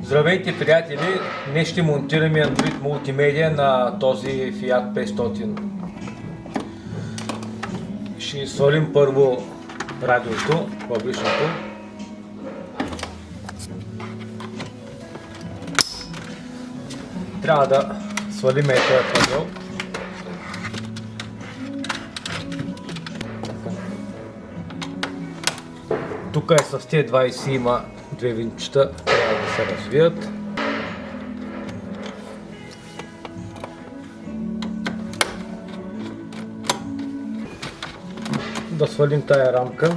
Здравейте, приятели! Днес ще монтираме Android мултимедия на този Fiat 500. Ще свалим първо радиото, публичното. Трябва да свалим този пазъл. Тук е с T20, има две винчета, трябва да се развият. Да свалим тая рамка.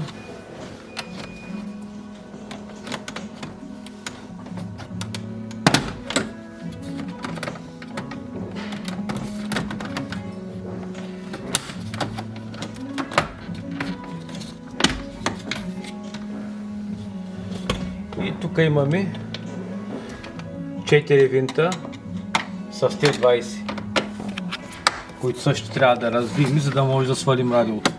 И тук имаме 4 винта с T20, които също трябва да развием, за да може да свалим радиото.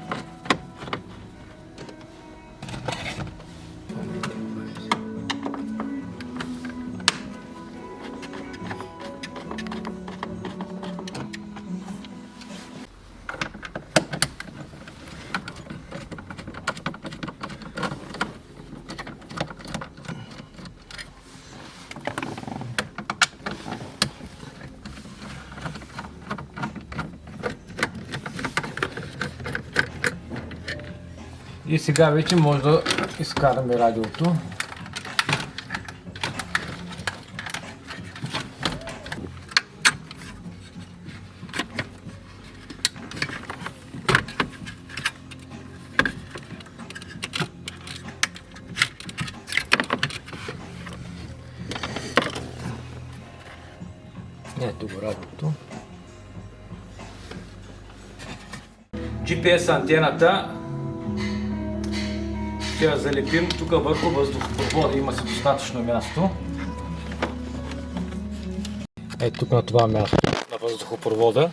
И сега вече може да изкараме радиото. Ето го радиото. GPS антената ще я залепим тук върху въздухопровода, има си достатъчно място. Ето тук на това място, на въздухопровода.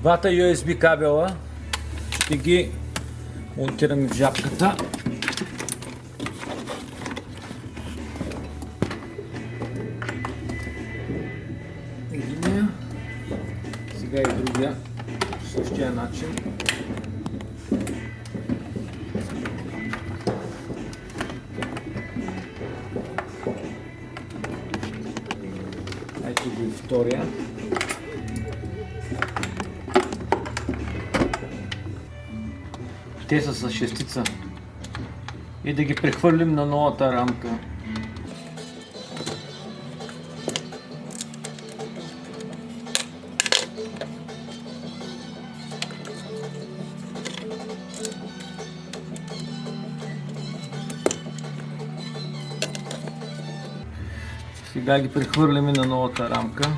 Двата USB кабела ще ги монтираме в жабката. Единия, сега и другия, по същия начин. Ето го и втория. Те са с шестица. И да ги прехвърлим на новата рамка. Сега ги прехвърляме на новата рамка.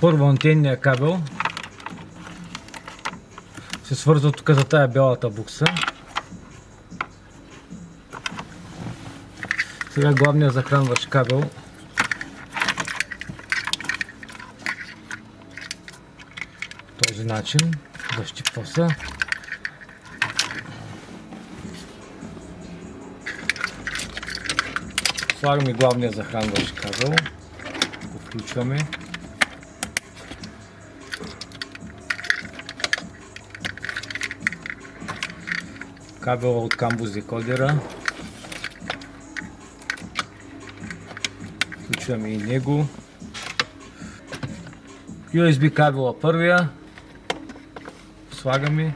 Първо антенния кабел се свързва тук за тая бялата букса. Сега главният захранващ кабел този начин, защипва се. Слагаме главния захранващ кабел, го включваме. Кабела от камбус декодера. Включваме и него. USB кабела първия. Слагаме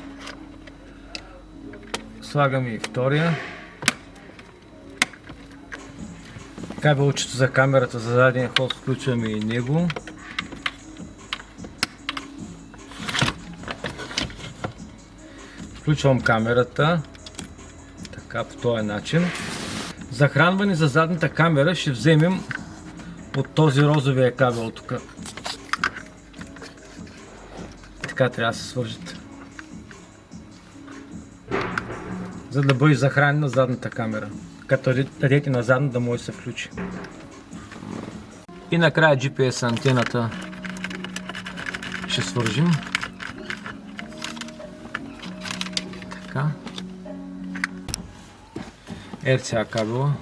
и втория. Кабелчето за камерата за задния ход включваме и него. Включвам камерата. Така, по този начин. Захранване за задната камера ще вземем от този розовия кабел тук. Така трябва да се свържат. За да бъде захранена задната камера. Като дадете на задна да може да се включи. И накрая GPS антената ще свържим. Така. RCA кабела.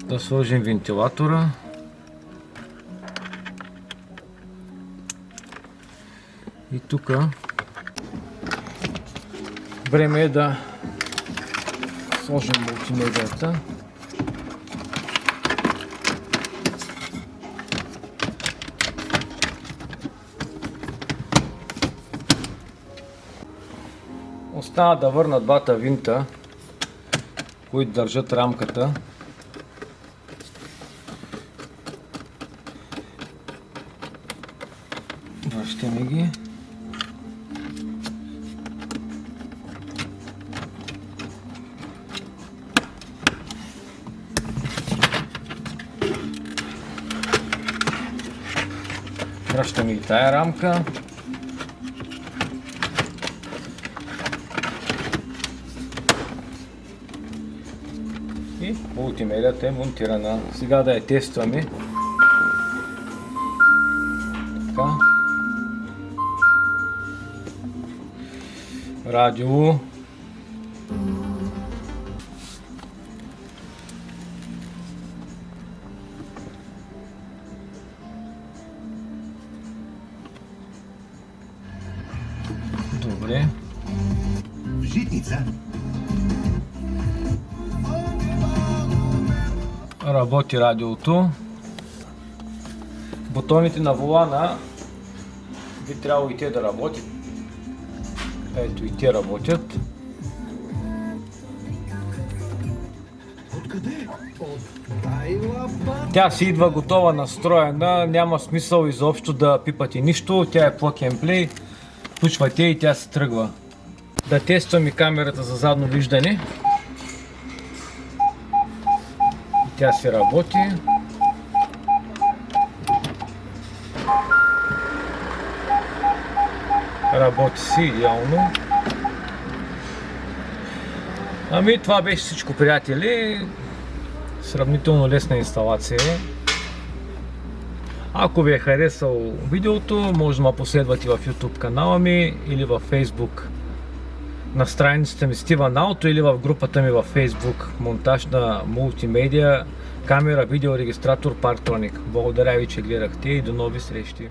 Да сложим вентилатора. И тук време е да сложим мултимедията. Остана да върна двата винта, които държат рамката. Връщаме ги. Връщаме и тая рамка. И мултимедията е монтирана. Сега да я тестваме. Така. Радио. Добре. Житница. Работи радиото. Бутоните на волана би трябвало и те да работят. Ето и те работят. Откъде? От Тайлапа? Тя си идва готова настроена, няма смисъл изобщо да пипате нищо, тя е plug and play. Включвате и тя се тръгва. Да тестваме камерата за задно виждане. И тя си работи. Работи си идеално. Ами това беше всичко, приятели. Сравнително лесна инсталация. Ако ви е харесало видеото, може да ме последвате в YouTube канала ми или в Facebook на страницата ми Стивън Ауто или в групата ми във Facebook монтаж на мултимедия, камера, видеорегистратор, Parktronix. Благодаря ви, че гледахте и до нови срещи!